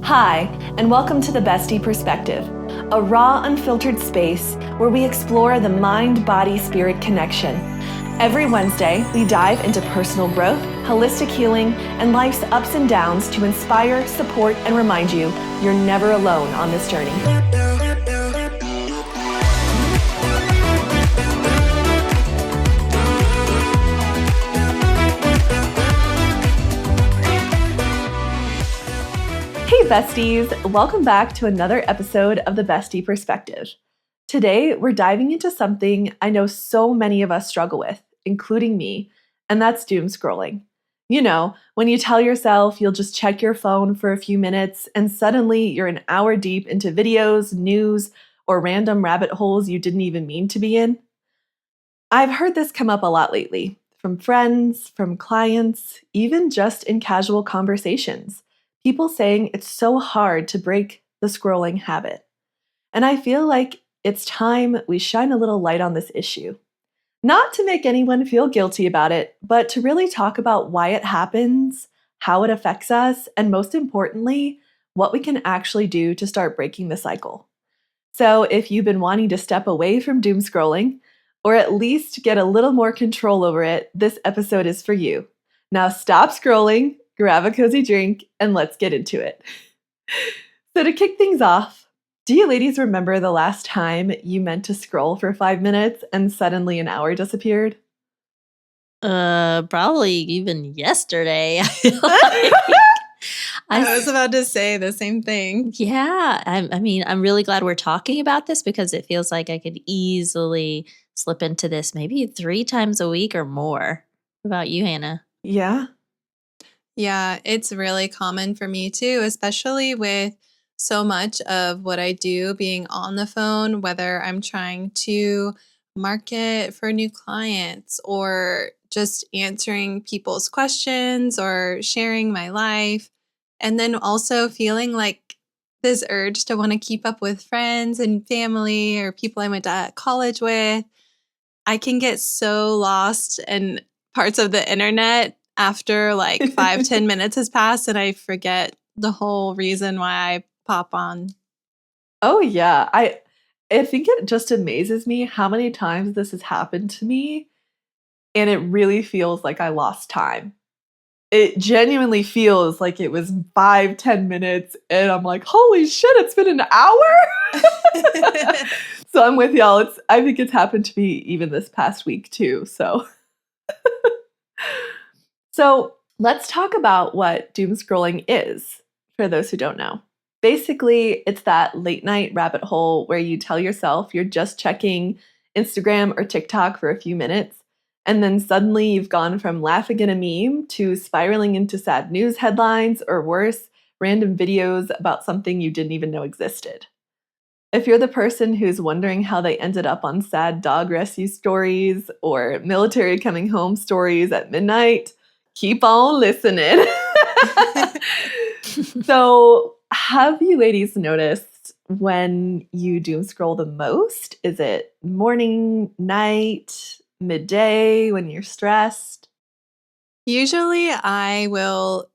Hi, and welcome to the Bestie Perspective, a raw, unfiltered space where we explore the mind-body-spirit connection. Every Wednesday, we dive into personal growth, holistic healing, and life's ups and downs to inspire, support, and remind you you're never alone on this journey. Hey besties, welcome back to another episode of the Bestie Perspective. Today, we're diving into something I know so many of us struggle with, including me, and that's doomscrolling. You know, when you tell yourself you'll just check your phone for a few minutes and suddenly you're an hour deep into videos, news, or random rabbit holes you didn't even mean to be in. I've heard this come up a lot lately, from friends, from clients, even just in casual conversations. People saying it's so hard to break the scrolling habit. And I feel like it's time we shine a little light on this issue. Not to make anyone feel guilty about it, but to really talk about why it happens, how it affects us, and most importantly, what we can actually do to start breaking the cycle. So if you've been wanting to step away from doom scrolling, or at least get a little more control over it, this episode is for you. Now stop scrolling, grab a cozy drink, and let's get into it. So to kick things off, do you ladies remember the last time you meant to scroll for 5 minutes and suddenly an hour disappeared? Probably even yesterday. I feel like. I was about to say the same thing. Yeah. I mean, I'm really glad we're talking about this because it feels like I could easily slip into this maybe 3 times a week or more. What about you, Hannah? Yeah. Yeah, it's really common for me too, especially with so much of what I do being on the phone, whether I'm trying to market for new clients or just answering people's questions or sharing my life. And then also feeling like this urge to want to keep up with friends and family or people I went to college with. I can get so lost in parts of the internet after like 5-10 minutes has passed and I forget the whole reason why I pop on. Oh yeah. I think it just amazes me how many times this has happened to me, and it really feels like I lost time. It genuinely feels like it was 5-10 minutes, and I'm like, holy shit, it's been an hour? So I'm with y'all. I think it's happened to me even this past week too. So let's talk about what doom scrolling is, for those who don't know. Basically, it's that late night rabbit hole where you tell yourself you're just checking Instagram or TikTok for a few minutes, and then suddenly you've gone from laughing at a meme to spiraling into sad news headlines, or worse, random videos about something you didn't even know existed. If you're the person who's wondering how they ended up on sad dog rescue stories or military coming home stories at midnight, keep on listening. So, have you ladies noticed when you doom scroll the most? Is it morning, night, midday, when you're stressed? Usually I will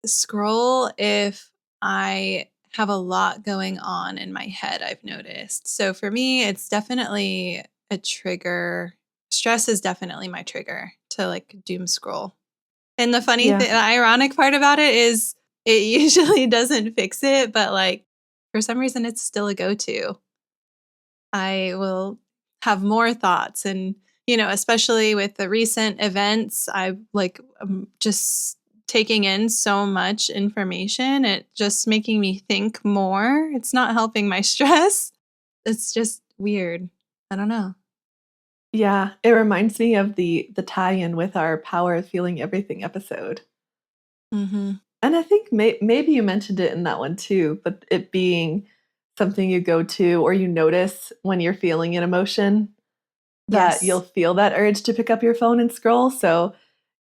scroll if I have a lot going on in my head, I've noticed. So for me, it's definitely a trigger. Stress is definitely my trigger to like doom scroll. And the funny Yeah. thing, the ironic part about it is it usually doesn't fix it, but like for some reason it's still a go-to. I will have more thoughts and especially with the recent events, I'm just taking in so much information. It just making me think more. It's not helping my stress. It's just weird. I don't know. Yeah, it reminds me of the tie-in with our Power of Feeling Everything episode. Mm-hmm. And I think maybe you mentioned it in that one too, but it being something you go to or you notice when you're feeling an emotion, that Yes. you'll feel that urge to pick up your phone and scroll. So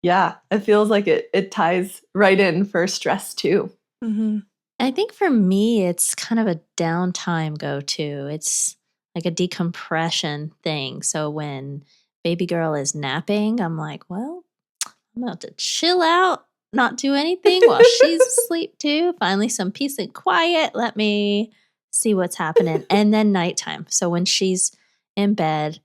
yeah, it feels like it ties right in for stress too. Mm-hmm. I think for me, it's kind of a downtime go-to. It's like a decompression thing. So when baby girl is napping, I'm like, well, I'm about to chill out not do anything while she's asleep too. Finally, some peace and quiet. Let me see what's happening. And then nighttime. So when she's in bed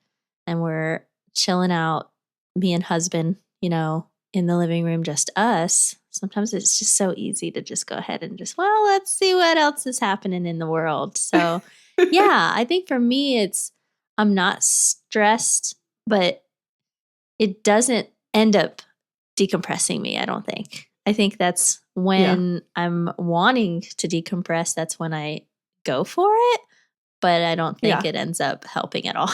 and we're chilling out, me and husband, in the living room, just us, sometimes it's just so easy to just go ahead and just, well, let's see what else is happening in the world. So yeah, I think for me, I'm not stressed, but it doesn't end up decompressing me, I don't think. I think that's when I'm wanting to decompress, that's when I go for it, but I don't think it ends up helping at all.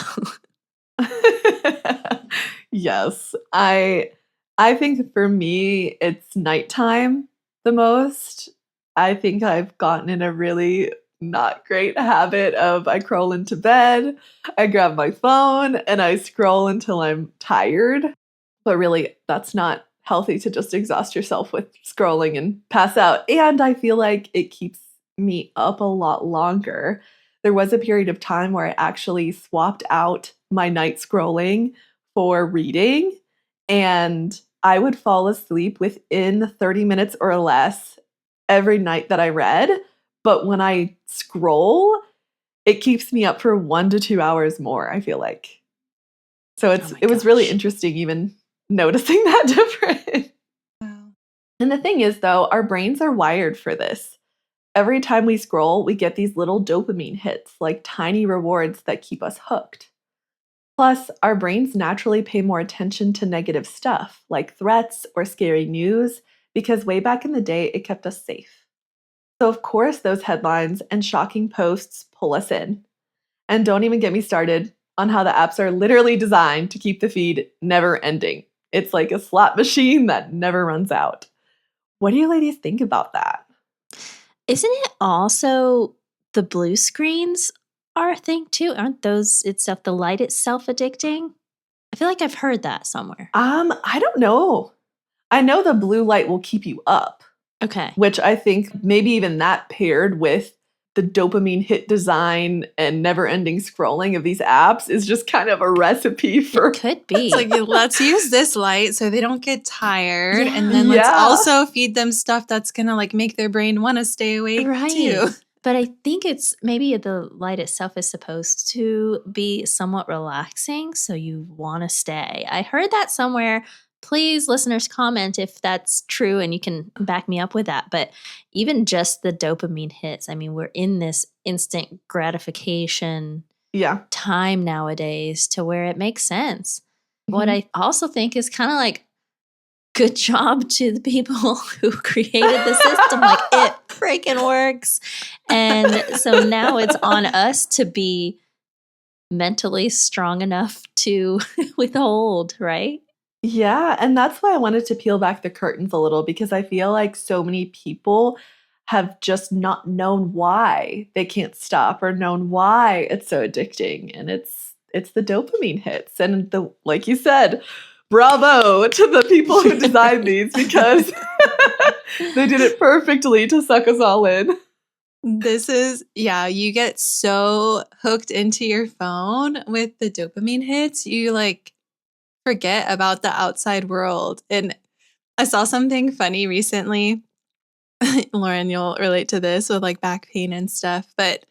Yes. I think for me, it's nighttime the most. I think I've gotten in a really not great habit of I crawl into bed, I grab my phone, and I scroll until I'm tired. But really, that's not healthy to just exhaust yourself with scrolling and pass out. And I feel like it keeps me up a lot longer. There was a period of time where I actually swapped out my night scrolling for reading, and I would fall asleep within 30 minutes or less every night that I read. But when I scroll, it keeps me up for 1 to 2 hours more, I feel like. So it was really interesting even noticing that difference. Wow. And the thing is, though, our brains are wired for this. Every time we scroll, we get these little dopamine hits, like tiny rewards that keep us hooked. Plus, our brains naturally pay more attention to negative stuff, like threats or scary news, because way back in the day, it kept us safe. So, of course, those headlines and shocking posts pull us in. And don't even get me started on how the apps are literally designed to keep the feed never ending. It's like a slot machine that never runs out. What do you ladies think about that? Isn't it also the blue screens are a thing too? Aren't those itself, the light itself addicting? I feel like I've heard that somewhere. I don't know. I know the blue light will keep you up. Okay. Which I think maybe even that paired with the dopamine hit design and never-ending scrolling of these apps is just kind of a recipe for... It could be. It's like, let's use this light so they don't get tired. And then let's also feed them stuff that's going to like make their brain want to stay awake too. But I think it's maybe the light itself is supposed to be somewhat relaxing, so you want to stay. I heard that somewhere. Please, listeners, comment if that's true and you can back me up with that. But even just the dopamine hits, I mean, we're in this instant gratification time nowadays to where it makes sense. Mm-hmm. What I also think is kind of like, good job to the people who created the system. Like, it freaking works. And so now it's on us to be mentally strong enough to withhold, right? Yeah, and that's why I wanted to peel back the curtains a little, because I feel like so many people have just not known why they can't stop or known why it's so addicting. And it's the dopamine hits. And like you said, bravo to the people who designed these, because they did it perfectly to suck us all in. This is, you get so hooked into your phone with the dopamine hits, you like forget about the outside world. And I saw something funny recently. Lauren, you'll relate to this with like back pain and stuff, but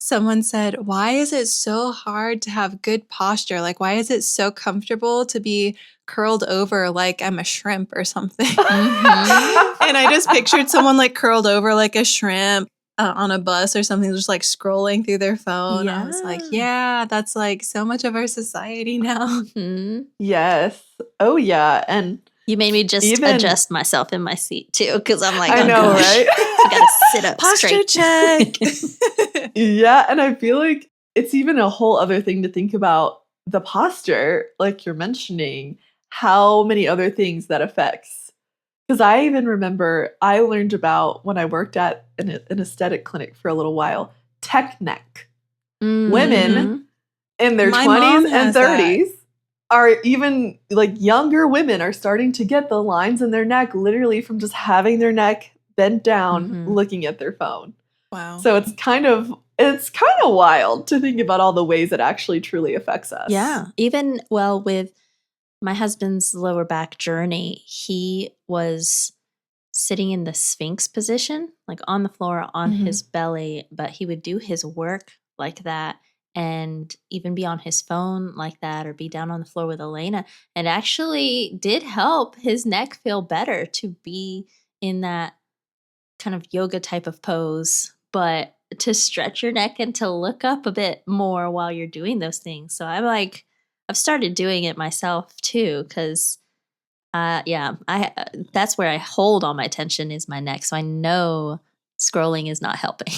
someone said, why is it so hard to have good posture? Like, why is it so comfortable to be curled over like I'm a shrimp or something? Mm-hmm. And I just pictured someone like curled over like a shrimp on a bus or something, just like scrolling through their phone. I was like, that's like so much of our society now. Mm-hmm. Yes. Oh, yeah. And you made me just adjust myself in my seat too, because I'm like, I know, gosh, right? I gotta sit up posture straight. Check. Yeah, and I feel like it's even a whole other thing to think about the posture, like you're mentioning, how many other things that affects. Because I even remember I learned about when I worked at an aesthetic clinic for a little while, tech neck. Mm-hmm. Women in their 20s and 30s are even like younger women are starting to get the lines in their neck literally from just having their neck bent down looking at their phone. Wow. So it's kind of wild to think about all the ways it actually truly affects us. Yeah. Even, with my husband's lower back journey, he was sitting in the Sphinx position, like on the floor on Mhm. his belly, but he would do his work like that and even be on his phone like that or be down on the floor with Elena. It actually did help his neck feel better to be in that kind of yoga type of pose, but to stretch your neck and to look up a bit more while you're doing those things. So I've started doing it myself too, because yeah, that's where I hold all my attention is my neck. So I know scrolling is not helping.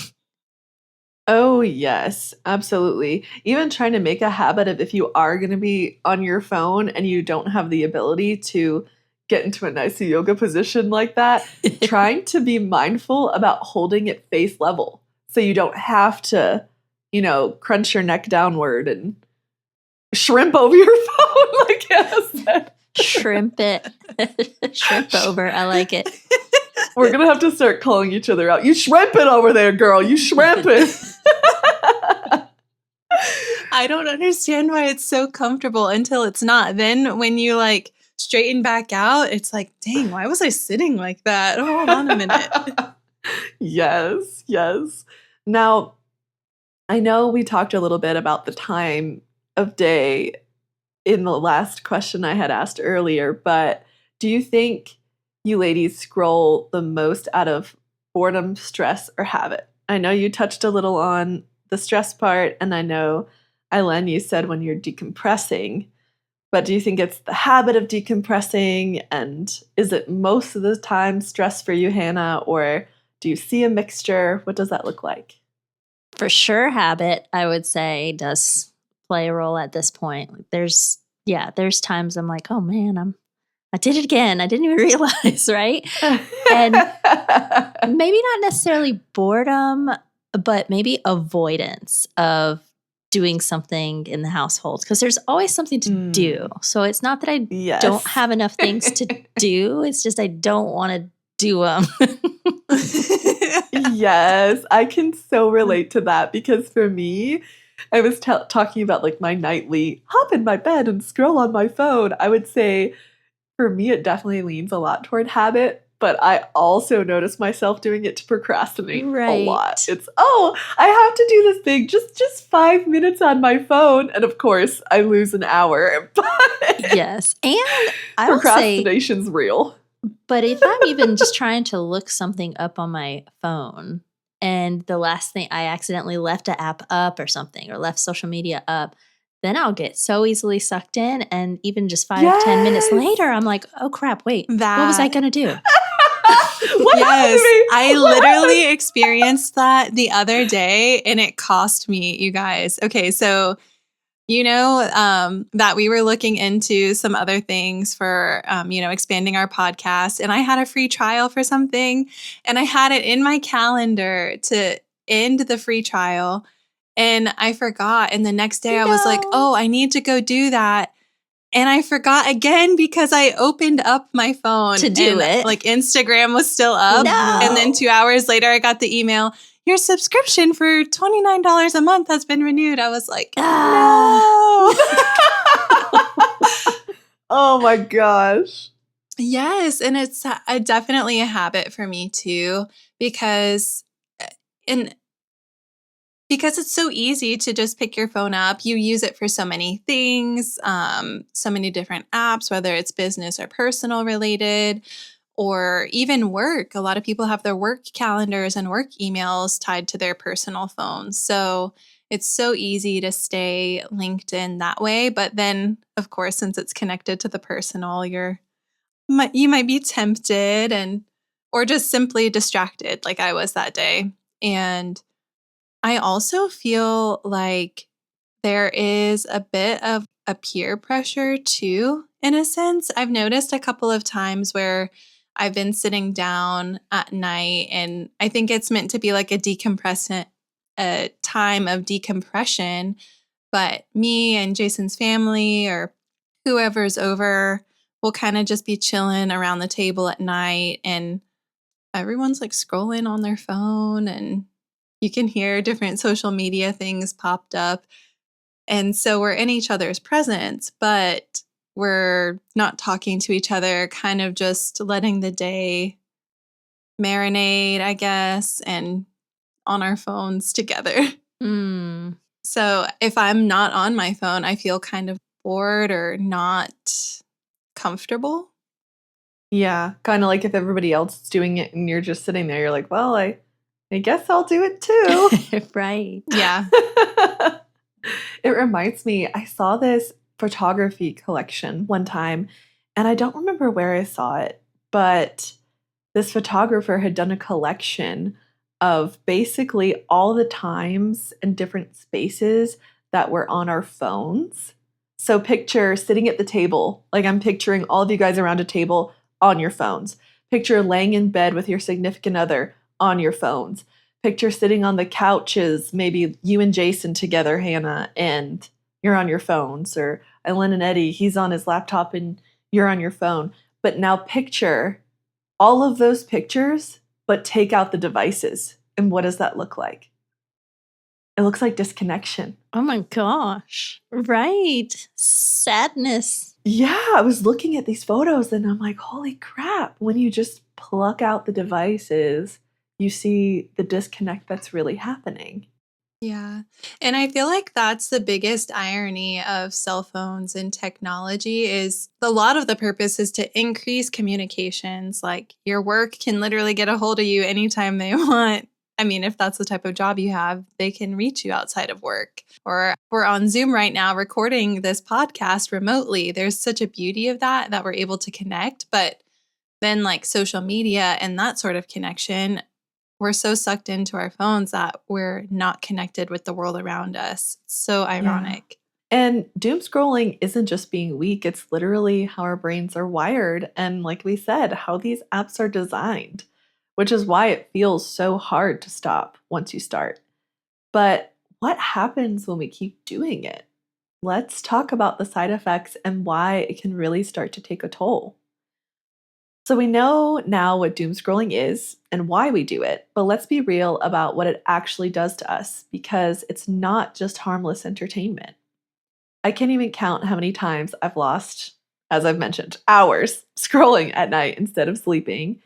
Oh, yes, absolutely. Even trying to make a habit of if you are going to be on your phone and you don't have the ability to get into a nice yoga position like that, trying to be mindful about holding it face level so you don't have to, crunch your neck downward and shrimp over your phone, like Hannah said. Shrimp it. Shrimp over. I like it. We're going to have to start calling each other out. You shrimp it over there, girl. You shrimp it. I don't understand why it's so comfortable until it's not. Then when you like straighten back out, it's like, dang, why was I sitting like that? Hold on a minute. Yes, yes. Now, I know we talked a little bit about the time of day in the last question I had asked earlier, but do you think you ladies scroll the most out of boredom, stress, or habit? I know you touched a little on the stress part, and I know, Eileen, you said when you're decompressing, but do you think it's the habit of decompressing, and is it most of the time stress for you, Hannah, or do you see a mixture? What does that look like? For sure, habit, I would say, does play a role at this point. Like, there's times I'm like, oh man, I did it again. I didn't even realize, right? And maybe not necessarily boredom, but maybe avoidance of doing something in the household because there's always something to do. So it's not that I Yes. don't have enough things to do. It's just I don't want to do them. Yes, I can so relate to that because for me, I was talking about like my nightly hop in my bed and scroll on my phone. I would say for me, it definitely leans a lot toward habit, but I also notice myself doing it to procrastinate a lot. Right. It's, I have to do this thing, just 5 minutes on my phone. And of course, I lose an hour. But Yes. And I will say, procrastination's real. but if I'm even just trying to look something up on my phone and the last thing I accidentally left an app up or something or left social media up, then I'll get so easily sucked in. And even just 5-10 minutes Yes. later, I'm like, oh crap, wait, what was I going to do? What happened to me? I literally experienced that the other day and it cost me, you guys. Okay, so that we were looking into some other things for, expanding our podcast. And I had a free trial for something and I had it in my calendar to end the free trial. And I forgot. And the next day I was like, oh, I need to go do that. And I forgot again because I opened up my phone To do it. Like Instagram was still up. No. And then 2 hours later, I got the email, your subscription for $29 a month has been renewed. I was like, no. Oh my gosh. Yes. And it's definitely a habit for me too, because it's so easy to just pick your phone up. You use it for so many things, so many different apps, whether it's business or personal related, or even work. A lot of people have their work calendars and work emails tied to their personal phones. So it's so easy to stay linked in that way. But then, of course, since it's connected to the personal, you might be tempted or just simply distracted like I was that day. And I also feel like there is a bit of a peer pressure too, in a sense. I've noticed a couple of times where I've been sitting down at night and I think it's meant to be like a time of decompression. But me and Jason's family or whoever's over will kind of just be chilling around the table at night and everyone's like scrolling on their phone and you can hear different social media things popped up. And so we're in each other's presence, but we're not talking to each other, kind of just letting the day marinate, I guess, and on our phones together. Mm. So if I'm not on my phone, I feel kind of bored or not comfortable. Yeah, kind of like if everybody else is doing it and you're just sitting there, you're like, well, I guess I'll do it too. Right. Yeah. It reminds me, I saw this photography collection one time, and I don't remember where I saw it, but this photographer had done a collection of basically all the times and different spaces that were on our phones. So picture sitting at the table, like I'm picturing all of you guys around a table on your phones. Picture laying in bed with your significant other on your phones. Picture sitting on the couches, maybe you and Jason together, Hannah, and you're on your phones. Or Len and Eddie, he's on his laptop and you're on your phone. But now picture all of those pictures, but take out the devices. And what does that look like? It looks like disconnection. Oh my gosh. Right. Sadness. Yeah, I was looking at these photos and I'm like, holy crap. When you just pluck out the devices, you see the disconnect that's really happening. Yeah. And I feel like that's the biggest irony of cell phones and technology is a lot of the purpose is to increase communications. Like your work can literally get a hold of you anytime they want. I mean, if that's the type of job you have, they can reach you outside of work. Or we're on Zoom right now recording this podcast remotely. There's such a beauty of that we're able to connect. But then like social media and that sort of connection, we're so sucked into our phones that we're not connected with the world around us. It's so ironic. And doom scrolling isn't just being weak, it's literally how our brains are wired. And like we said, how these apps are designed, which is why it feels so hard to stop once you start. But what happens when we keep doing it? Let's talk about the side effects and why it can really start to take a toll. So we know now what doom scrolling is and why we do it, but let's be real about what it actually does to us because it's not just harmless entertainment. I can't even count how many times I've lost, as I've mentioned, hours scrolling at night instead of sleeping.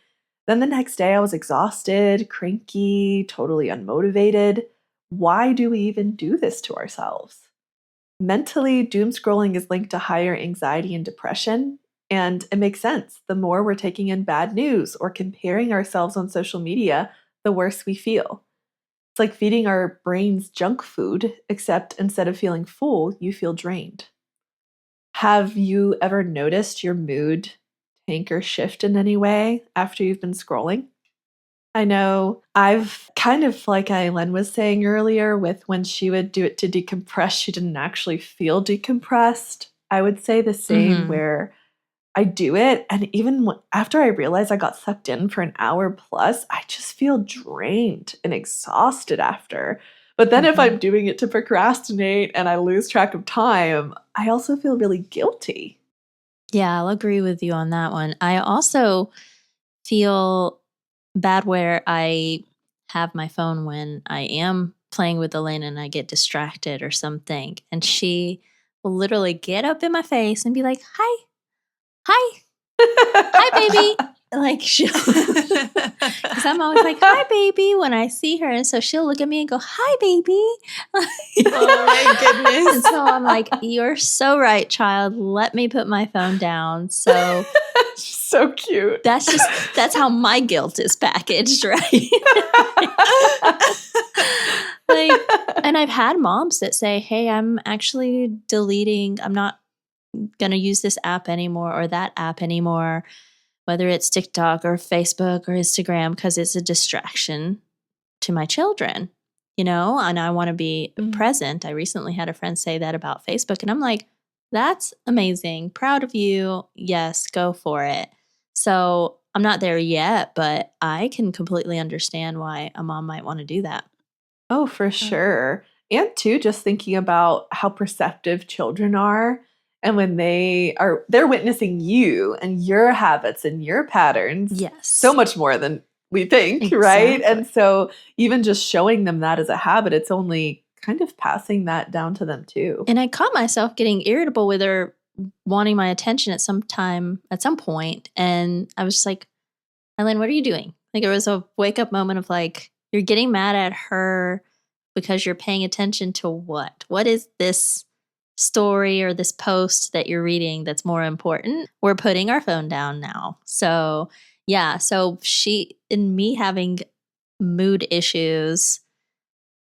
Then the next day I was exhausted, cranky, totally unmotivated. Why do we even do this to ourselves? Mentally, doom scrolling is linked to higher anxiety and depression. And it makes sense. The more we're taking in bad news or comparing ourselves on social media, the worse we feel. It's like feeding our brains junk food, except instead of feeling full, you feel drained. Have you ever noticed your mood tank or shift in any way after you've been scrolling? I know I've kind of like Len was saying earlier with when she would do it to decompress, she didn't actually feel decompressed. I would say the same where I do it, and even after I realize I got sucked in for an hour plus, I just feel drained and exhausted after. But then if I'm doing it to procrastinate and I lose track of time, I also feel really guilty. Yeah, I'll agree with you on that one. I also feel bad where I have my phone when I am playing with Elena and I get distracted or something. And she will literally get up in my face and be like, hi, hi, baby. Like she'll, because I'm always like, hi, baby, when I see her. And so she'll look at me and go, hi, baby. Oh my goodness. And so I'm like, you're so right, child. Let me put my phone down. So So cute. that's how my guilt is packaged, right? Like, and I've had moms that say, hey, I'm actually deleting, I'm not going to use this app anymore or that app anymore, whether it's TikTok or Facebook or Instagram, because it's a distraction to my children, and I want to be present. I recently had a friend say that about Facebook, and I'm like, that's amazing. Proud of you. Yes, go for it. So I'm not there yet, but I can completely understand why a mom might want to do that. Oh, for sure. And too, just thinking about how perceptive children are. And when they're witnessing you and your habits and your patterns Yes. so much more than we think, right? And so even just showing them that as a habit, it's only kind of passing that down to them too. And I caught myself getting irritable with her wanting my attention at some point. And I was just like, Eileen, what are you doing? Like it was a wake up moment of like, you're getting mad at her because you're paying attention to what? What is this story or this post that you're reading that's more important? We're putting our phone down now. So, yeah. So she and me having mood issues,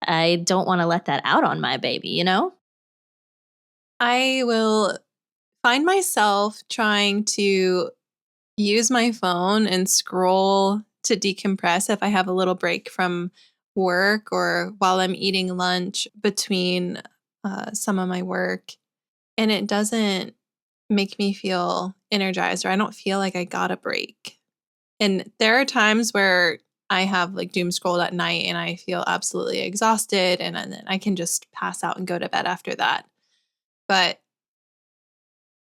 I don't want to let that out on my baby, you know? I will find myself trying to use my phone and scroll to decompress if I have a little break from work or while I'm eating lunch between some of my work. And it doesn't make me feel energized, or I don't feel like I got a break. And there are times where I have like doom scrolled at night and I feel absolutely exhausted, and then I can just pass out and go to bed after that. But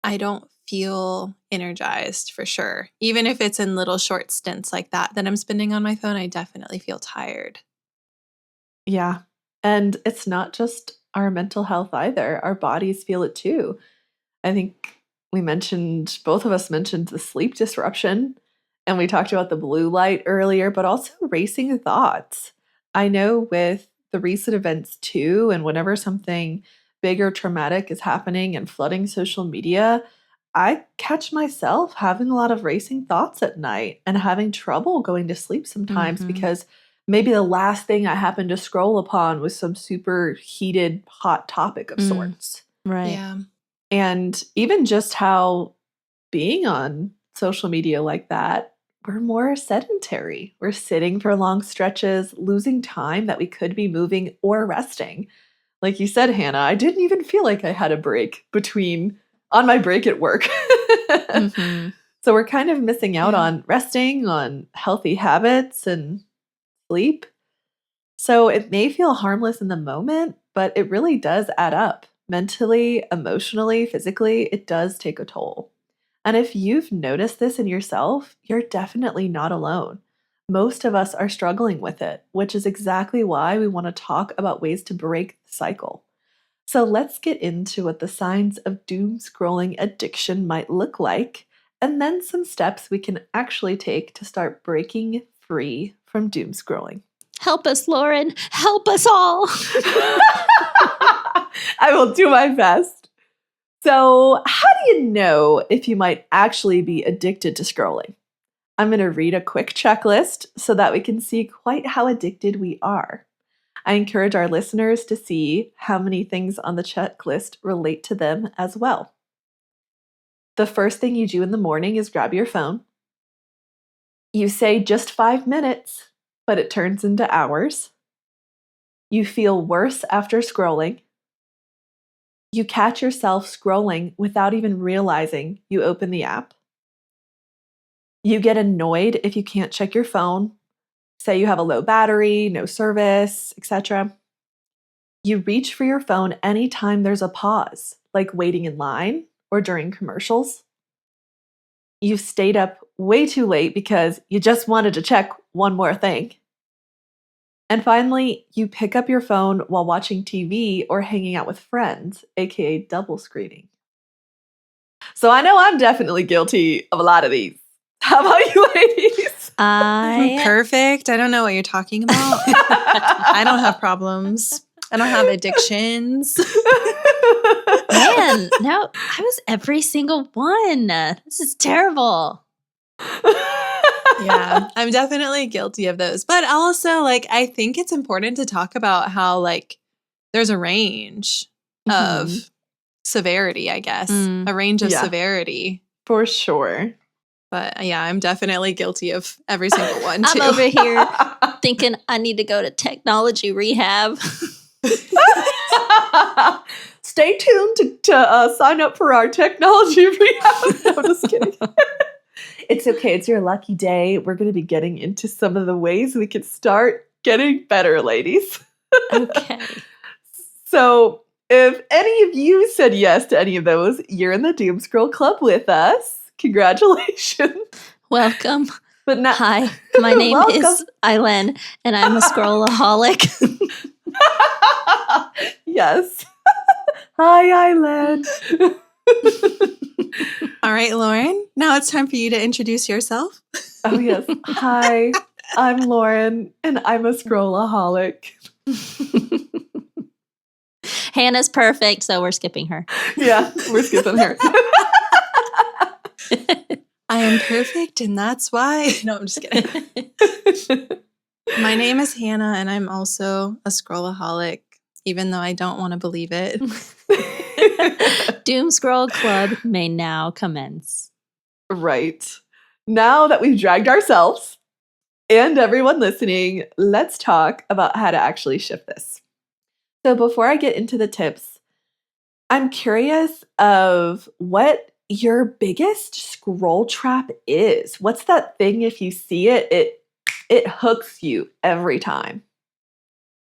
I don't feel energized for sure. Even if it's in little short stints like that I'm spending on my phone, I definitely feel tired. Yeah. And it's not just our mental health either. Our bodies feel it too. I think both of us mentioned the sleep disruption, and we talked about the blue light earlier, but also racing thoughts. I know with the recent events too, and whenever something big or traumatic is happening and flooding social media, I catch myself having a lot of racing thoughts at night and having trouble going to sleep sometimes Mhm. because maybe the last thing I happened to scroll upon was some super heated, hot topic of sorts. Right. Yeah. And even just how being on social media like that, we're more sedentary. We're sitting for long stretches, losing time that we could be moving or resting. Like you said, Hannah, I didn't even feel like I had a break on my break at work. Mhm. So we're kind of missing out Yeah. on resting, on healthy habits and sleep. So it may feel harmless in the moment, but it really does add up. Mentally, emotionally, physically, it does take a toll. And if you've noticed this in yourself, you're definitely not alone. Most of us are struggling with it, which is exactly why we want to talk about ways to break the cycle. So let's get into what the signs of doom scrolling addiction might look like, and then some steps we can actually take to start breaking free from doom scrolling. Help us, Lauren. Help us all. I will do my best. So, how do you know if you might actually be addicted to scrolling? I'm going to read a quick checklist so that we can see quite how addicted we are. I encourage our listeners to see how many things on the checklist relate to them as well. The first thing you do in the morning is grab your phone. You say just 5 minutes, but it turns into hours. You feel worse after scrolling. You catch yourself scrolling without even realizing you open the app. You get annoyed if you can't check your phone. Say you have a low battery, no service, etc. You reach for your phone anytime there's a pause, like waiting in line or during commercials. You've stayed up way too late because you just wanted to check one more thing. And finally, you pick up your phone while watching TV or hanging out with friends, aka double screening. So I know I'm definitely guilty of a lot of these. How about you ladies? I'm perfect. I don't know what you're talking about. I don't have problems. I don't have addictions. Man, no, I was every single one. This is terrible. Yeah, I'm definitely guilty of those. But also, like, I think it's important to talk about how, like, there's a range of severity, I guess, a range of Yeah. severity. For sure. But yeah, I'm definitely guilty of every single one, too. I'm over here thinking I need to go to technology rehab. Stay tuned to sign up for our technology rehab. No, just kidding. It's okay. It's your lucky day. We're going to be getting into some of the ways we can start getting better, ladies. Okay. So if any of you said yes to any of those, you're in the Doom Scroll Club with us. Congratulations. Welcome. But now, Hi, my name is Eileen, and I'm a scrollaholic. Yes. Hi, Eileen. All right, Lauren, now it's time for you to introduce yourself. Oh, yes. Hi, I'm Lauren, and I'm a scrollaholic. Hannah's perfect, so we're skipping her. Yeah, we're skipping her. I am perfect, and that's why. No, I'm just kidding. My name is Hannah, and I'm also a scrollaholic, even though I don't want to believe it. Doom Scroll Club may now commence. Right. Now that we've dragged ourselves and everyone listening, let's talk about how to actually shift this. So before I get into the tips, I'm curious of what your biggest scroll trap is. What's that thing if you see it, it hooks you every time?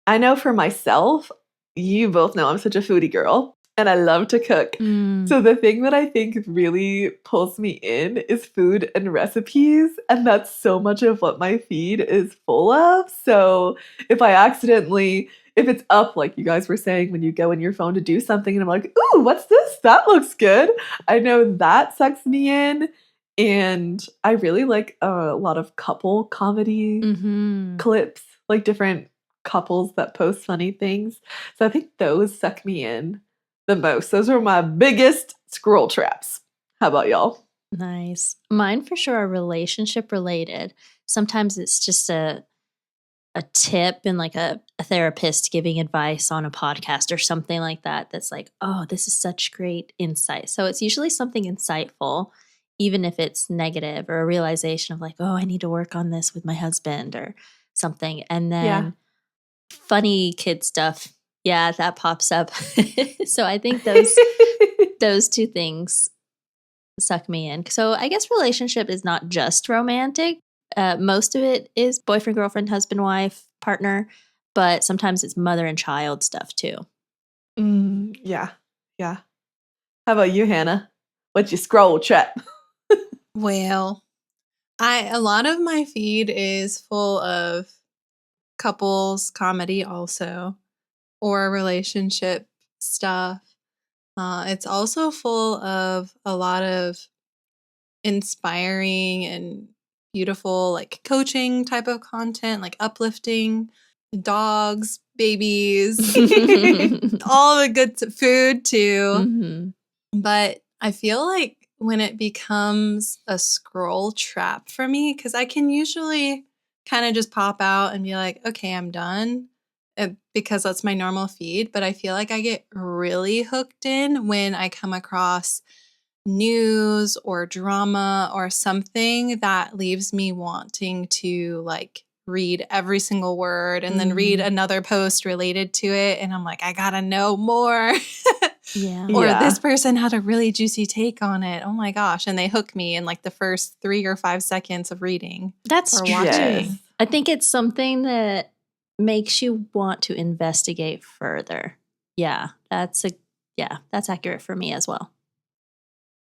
I know for myself, you both know I'm such a foodie girl and I love to cook. So the thing that I think really pulls me in is food and recipes. And that's so much of what my feed is full of. So if it's up, like you guys were saying, when you go in your phone to do something and I'm like, ooh, what's this? That looks good. I know that sucks me in. And I really like a lot of couple comedy clips, like different couples that post funny things. So I think those suck me in the most. Those are my biggest scroll traps. How about y'all? Nice. Mine for sure are relationship related. Sometimes it's just a tip and like a therapist giving advice on a podcast or something like that. That's like, oh, this is such great insight. So it's usually something insightful, even if it's negative or a realization of like, oh, I need to work on this with my husband or something. And then funny kid stuff. Yeah, that pops up. So I think those two things suck me in. So I guess relationship is not just romantic. Most of it is boyfriend, girlfriend, husband, wife, partner, but sometimes it's mother and child stuff too. Yeah. How about you, Hannah? What's your scroll trap? Well, a lot of my feed is full of couples comedy also, or relationship stuff. It's also full of a lot of inspiring and beautiful, like coaching type of content, like uplifting, dogs, babies, all the good food too. But I feel like when it becomes a scroll trap for me, because I can usually kind of just pop out and be like, okay, I'm done, because that's my normal feed. But I feel like I get really hooked in when I come across news or drama or something that leaves me wanting to like read every single word and then read another post related to it. And I'm like, I gotta know more. Yeah. Or this person had a really juicy take on it. Oh my gosh. And they hook me in like the first 3 or 5 seconds of reading. That's or true. watching. I think it's something that makes you want to investigate further. Yeah, that's accurate for me as well.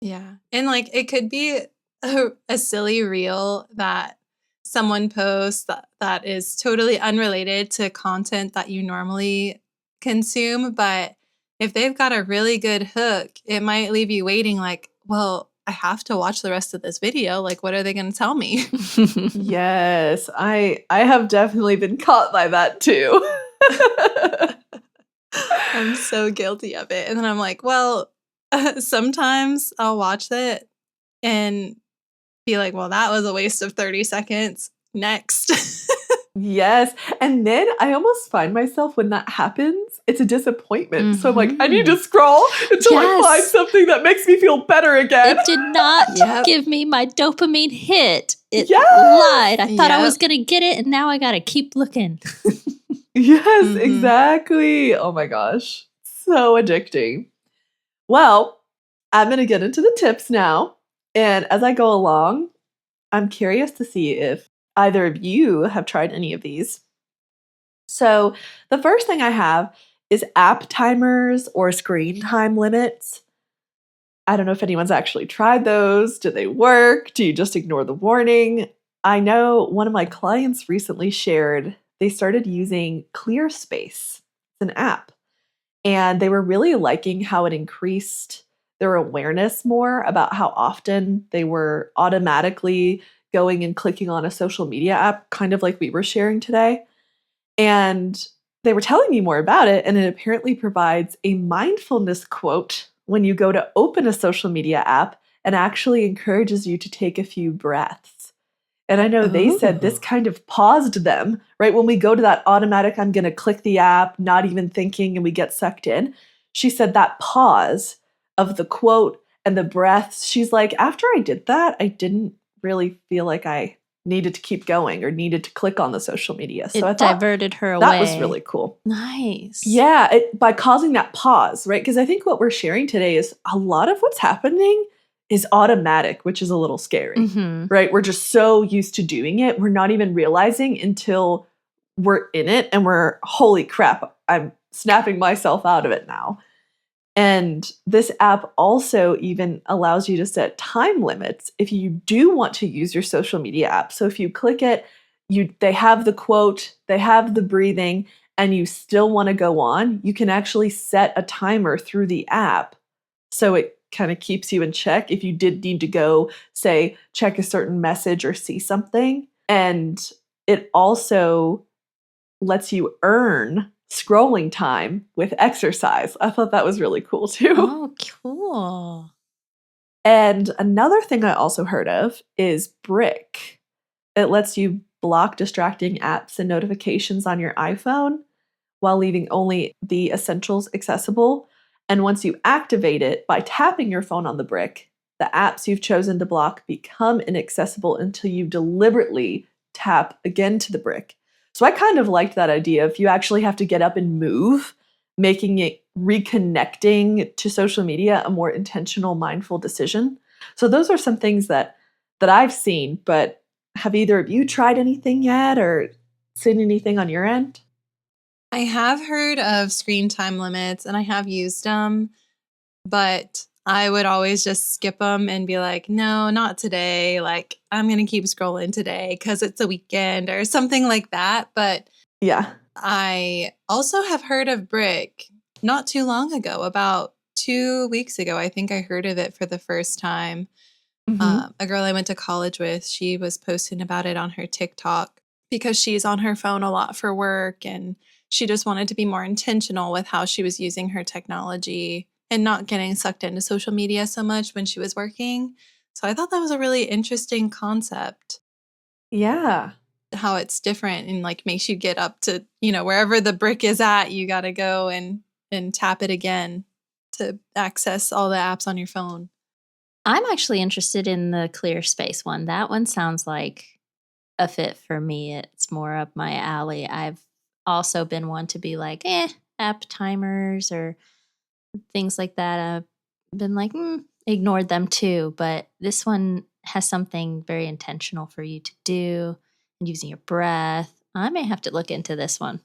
Yeah. And like it could be a silly reel that someone posts that is totally unrelated to content that you normally consume. But if they've got a really good hook, it might leave you waiting like, well, I have to watch the rest of this video. Like, what are they going to tell me? Yes, I have definitely been caught by that too. I'm so guilty of it. And then I'm like, well, sometimes I'll watch it and be like, well, that was a waste of 30 seconds. Next. Yes. And then I almost find myself when that happens, it's a disappointment. So I'm like, I need to scroll until I find something that makes me feel better again. It did not give me my dopamine hit. It lied. I thought I was going to get it, and now I got to keep looking. Yes, exactly. Oh my gosh. So addicting. Well, I'm going to get into the tips now. And as I go along, I'm curious to see if either of you have tried any of these. So the first thing I have is app timers or screen time limits. I don't know if anyone's actually tried those. Do they work? Do you just ignore the warning? I know one of my clients recently shared they started using ClearSpace. It's an app. And they were really liking how it increased their awareness more about how often they were automatically going and clicking on a social media app, kind of like we were sharing today. And they were telling me more about it, and it apparently provides a mindfulness quote when you go to open a social media app and actually encourages you to take a few breaths. And I know they said this kind of paused them, right? When we go to that automatic, I'm going to click the app, not even thinking, and we get sucked in. She said that pause of the quote and the breaths, she's like, after I did that, I didn't really feel like I needed to keep going or needed to click on the social media. So I It thought diverted her away. that was really cool. Nice. Yeah, by causing that pause, right? Because I think what we're sharing today is a lot of what's happening is automatic, which is a little scary, Mm-hmm. right? We're just so used to doing it. We're not even realizing until we're in it and we're, holy crap, I'm snapping myself out of it now. And this app also even allows you to set time limits if you do want to use your social media app. So if you click it, they have the quote, they have the breathing, and you still want to go on, you can actually set a timer through the app. So it kind of keeps you in check if you did need to go, say, check a certain message or see something. And it also lets you earn scrolling time with exercise. I thought that was really cool too. Oh, cool. And another thing I also heard of is Brick. It lets you block distracting apps and notifications on your iPhone while leaving only the essentials accessible. And once you activate it by tapping your phone on the brick, the apps you've chosen to block become inaccessible until you deliberately tap again to the brick. So I kind of liked that idea. If you actually have to get up and move, making it reconnecting to social media a more intentional, mindful decision. So those are some things that I've seen, but have either of you tried anything yet or seen anything on your end? I have heard of screen time limits and I have used them, but I would always just skip them and be like, no, not today. Like, I'm going to keep scrolling today because it's a weekend or something like that. But Yeah. I also have heard of Brick not too long ago, about 2 weeks ago. I think I heard of it for the first time. Mhm. A girl I went to college with, she was posting about it on her TikTok because she's on her phone a lot for work and she just wanted to be more intentional with how she was using her technology and not getting sucked into social media so much when she was working. So I thought that was a really interesting concept, Yeah. how it's different and like makes you get up to, wherever the brick is at, you got to go and tap it again to access all the apps on your phone. I'm actually interested in the clear space one. That one sounds like a fit for me. It's more up my alley. I've also been one to be like, app timers or things like that. I've been like, ignored them too. But this one has something very intentional for you to do and using your breath. I may have to look into this one.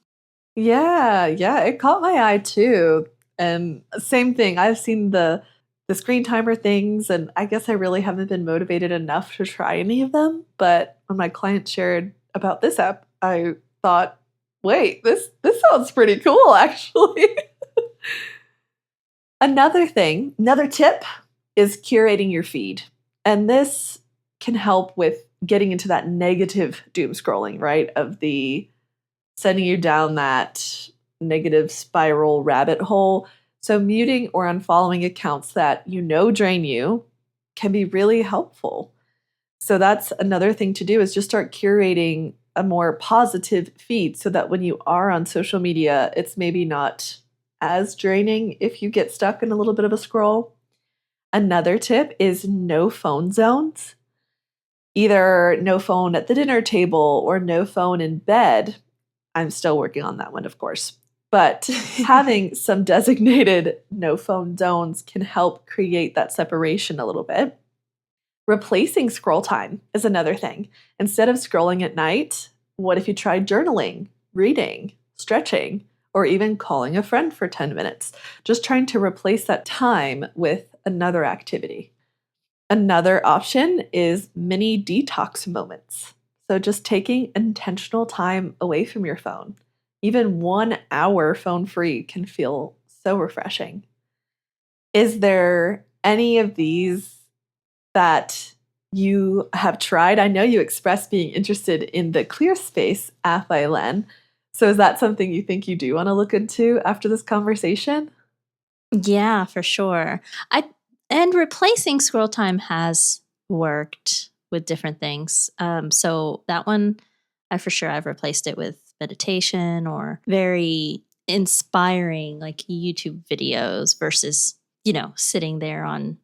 Yeah, it caught my eye too. And same thing, I've seen the screen timer things, and I guess I really haven't been motivated enough to try any of them. But when my client shared about this app, I thought, wait, this sounds pretty cool, actually. Another tip is curating your feed. And this can help with getting into that negative doom scrolling, right? Of the sending you down that negative spiral rabbit hole. So muting or unfollowing accounts that you know drain you can be really helpful. So that's another thing to do is just start curating a more positive feed so that when you are on social media, it's maybe not as draining if you get stuck in a little bit of a scroll. Another tip is no phone zones. Either no phone at the dinner table or no phone in bed. I'm still working on that one, of course. But having some designated no phone zones can help create that separation a little bit. Replacing scroll time is another thing. Instead of scrolling at night, what if you tried journaling, reading, stretching, or even calling a friend for 10 minutes? Just trying to replace that time with another activity. Another option is mini detox moments. So just taking intentional time away from your phone. Even 1 hour phone free can feel so refreshing. Is there any of these that you have tried. I know you expressed being interested in the ClearSpace app by Len. So is that something you think you do want to look into after this conversation? Yeah, for sure. And replacing scroll time has worked with different things. So that one, I've replaced it with meditation or very inspiring like YouTube videos versus, sitting there on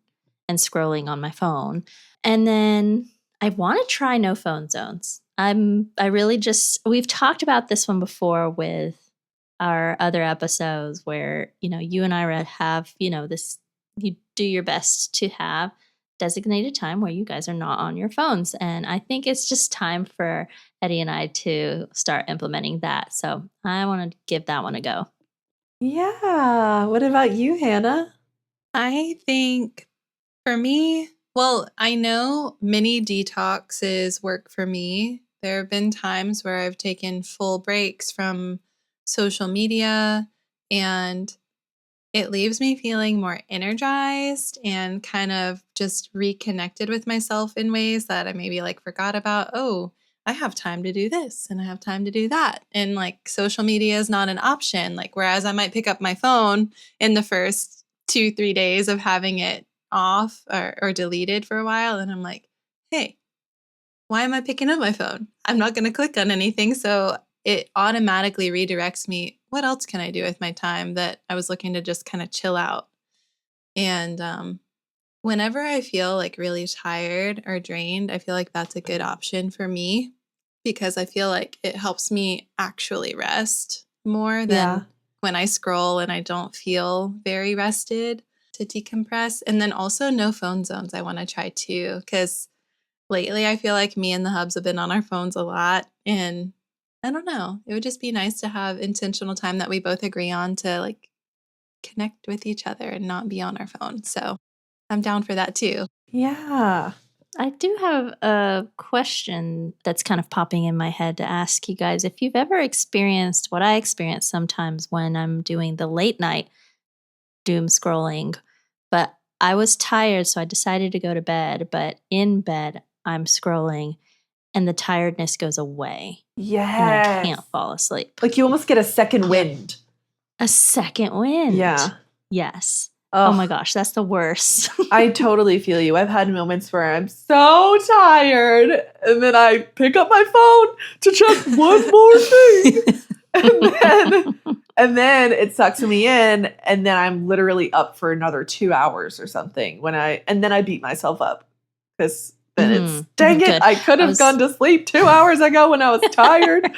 and scrolling on my phone. And then I want to try no phone zones. I really just we've talked about this one before with our other episodes where, you and I have, this you do your best to have designated time where you guys are not on your phones. And I think it's just time for Eddie and I to start implementing that. So I want to give that one a go. Yeah. What about you, Hannah? I think for me, well, I know mini detoxes work for me. There have been times where I've taken full breaks from social media, and it leaves me feeling more energized and kind of just reconnected with myself in ways that I maybe like forgot about. Oh, I have time to do this and I have time to do that. And like social media is not an option. Like, whereas I might pick up my phone in the first 2, 3 days of having it off or deleted for a while. And I'm like, hey, why am I picking up my phone? I'm not going to click on anything. So it automatically redirects me. What else can I do with my time that I was looking to just kind of chill out? And whenever I feel like really tired or drained, I feel like that's a good option for me because I feel like it helps me actually rest more than when I scroll and I don't feel very rested to decompress. And then also no phone zones I want to try too, because lately I feel like me and the hubs have been on our phones a lot, and I don't know, it would just be nice to have intentional time that we both agree on to like connect with each other and not be on our phone. So I'm down for that too. Yeah. I do have a question that's kind of popping in my head to ask you guys if you've ever experienced what I experience sometimes when I'm doing the late night doom scrolling, but I was tired, so I decided to go to bed. But in bed, I'm scrolling and the tiredness goes away and I Yes. can't fall asleep. Like you almost get a second wind. A second wind. Yeah. Yes. Ugh. Oh my gosh, that's the worst. I totally feel you. I've had moments where I'm so tired and then I pick up my phone to check one more thing. And then it sucks me in, and then I'm literally up for another 2 hours or something and then I beat myself up because then it's dang it, Good. I could have gone to sleep 2 hours ago when I was tired.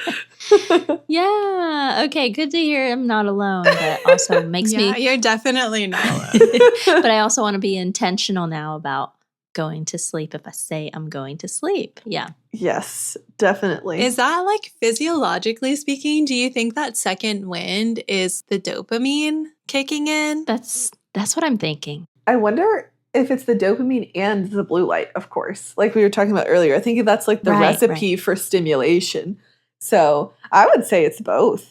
Yeah. Okay. Good to hear I'm not alone. But also makes me. You're definitely not alone. But I also want to be intentional now about going to sleep if I say I'm going to sleep. Yeah. Yes, definitely. Is that like physiologically speaking, do you think that second wind is the dopamine kicking in? That's what I'm thinking. I wonder if it's the dopamine and the blue light, of course. Like we were talking about earlier. I think that's like the recipe for stimulation. So I would say it's both.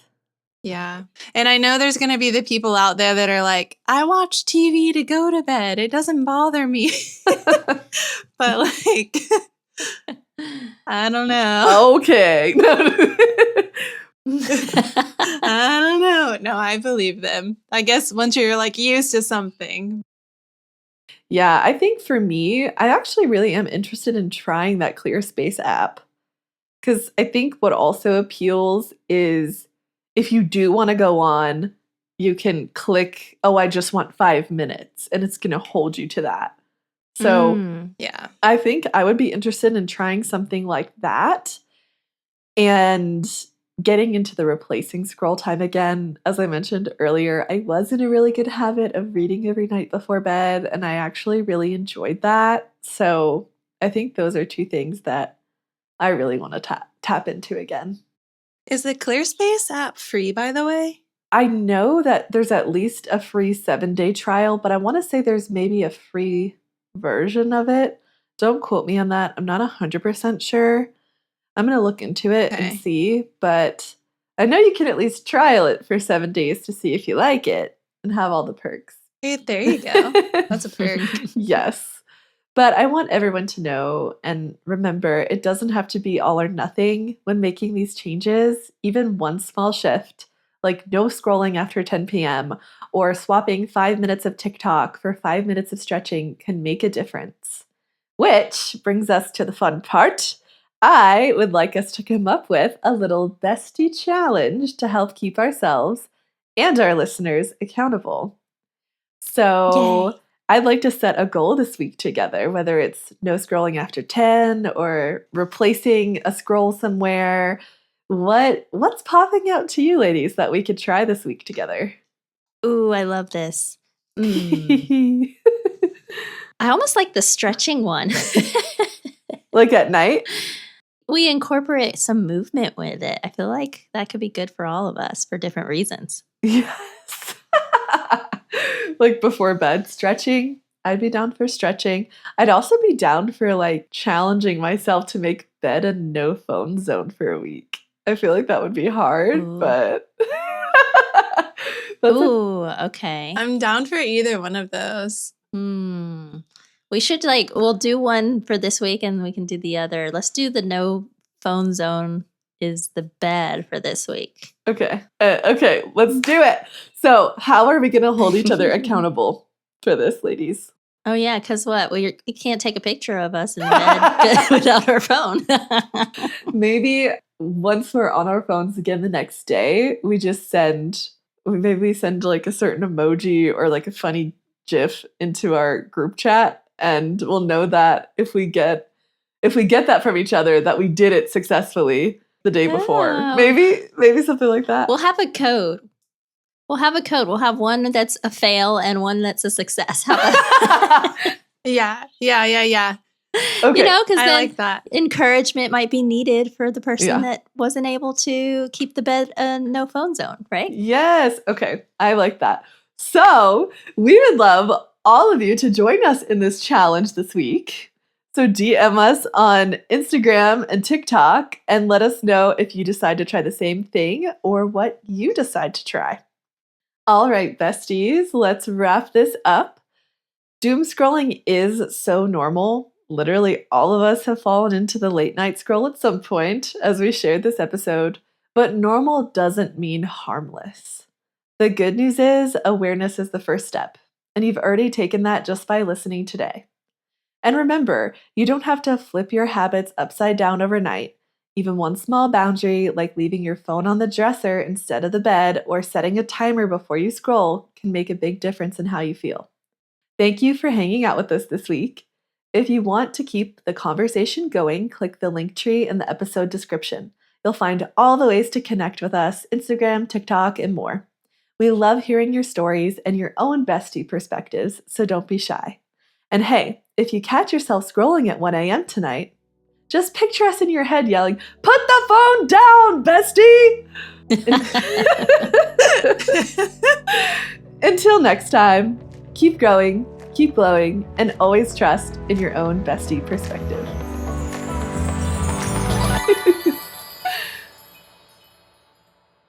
Yeah. And I know there's going to be the people out there that are like, I watch TV to go to bed. It doesn't bother me. But like, I don't know. Okay. I don't know. No, I believe them. I guess once you're like used to something. Yeah, I think for me, I actually really am interested in trying that ClearSpace app. Because I think what also appeals is if you do want to go on, you can click, oh, I just want 5 minutes, and it's going to hold you to that. So yeah, I think I would be interested in trying something like that and getting into the replacing scroll time again. As I mentioned earlier, I was in a really good habit of reading every night before bed, and I actually really enjoyed that. So I think those are two things that I really want to tap into again. Is the ClearSpace app free, by the way? I know that there's at least a free 7-day trial, but I want to say there's maybe a free version of it. Don't quote me on that. I'm not 100% sure. I'm going to look into it and see, but I know you can at least trial it for 7 days to see if you like it and have all the perks. Hey, there you go. That's a perk. Yes. But I want everyone to know and remember it doesn't have to be all or nothing when making these changes. Even one small shift, like no scrolling after 10 p.m. or swapping 5 minutes of TikTok for 5 minutes of stretching, can make a difference. Which brings us to the fun part. I would like us to come up with a little bestie challenge to help keep ourselves and our listeners accountable. So Yay. I'd like to set a goal this week together, whether it's no scrolling after 10 or replacing a scroll somewhere. What's popping out to you, ladies, that we could try this week together? Ooh, I love this. I almost like the stretching one. Like at night? We incorporate some movement with it. I feel like that could be good for all of us for different reasons. Yes. Like before bed stretching. I'd be down for stretching. I'd also be down for like challenging myself to make bed a no phone zone for a week. I feel like that would be hard, Ooh. but Ooh, okay. I'm down for either one of those. We should we'll do one for this week and we can do the other. Let's do the no phone zone is the bed for this week. Okay. Okay, let's do it. So how are we going to hold each other accountable for this, ladies? Oh, yeah, because what? Well, you can't take a picture of us in bed without our phone. Maybe once we're on our phones again the next day, we just send like a certain emoji or like a funny GIF into our group chat, and we'll know that if we get that from each other, that we did it successfully the day before. Oh. Maybe something like that. We'll have a code. We'll have one that's a fail and one that's a success. How about that? Yeah. Okay. You know, because I then like that. encouragement might be needed for the person Yeah. that wasn't able to keep the bed a no phone zone, right? Yes. Okay. I like that. So we would love all of you to join us in this challenge this week. So DM us on Instagram and TikTok and let us know if you decide to try the same thing or what you decide to try. All right, besties, let's wrap this up. Doom scrolling is so normal. Literally all of us have fallen into the late night scroll at some point, as we shared this episode, but normal doesn't mean harmless. The good news is awareness is the first step, and you've already taken that just by listening today. And remember, you don't have to flip your habits upside down overnight. Even one small boundary, like leaving your phone on the dresser instead of the bed or setting a timer before you scroll, can make a big difference in how you feel. Thank you for hanging out with us this week. If you want to keep the conversation going, click the link tree in the episode description. You'll find all the ways to connect with us, Instagram, TikTok, and more. We love hearing your stories and your own bestie perspectives, so don't be shy. And hey, if you catch yourself scrolling at 1 a.m. tonight, just picture us in your head yelling, "Put the phone down, bestie!" Until next time, keep growing, keep glowing, and always trust in your own bestie perspective.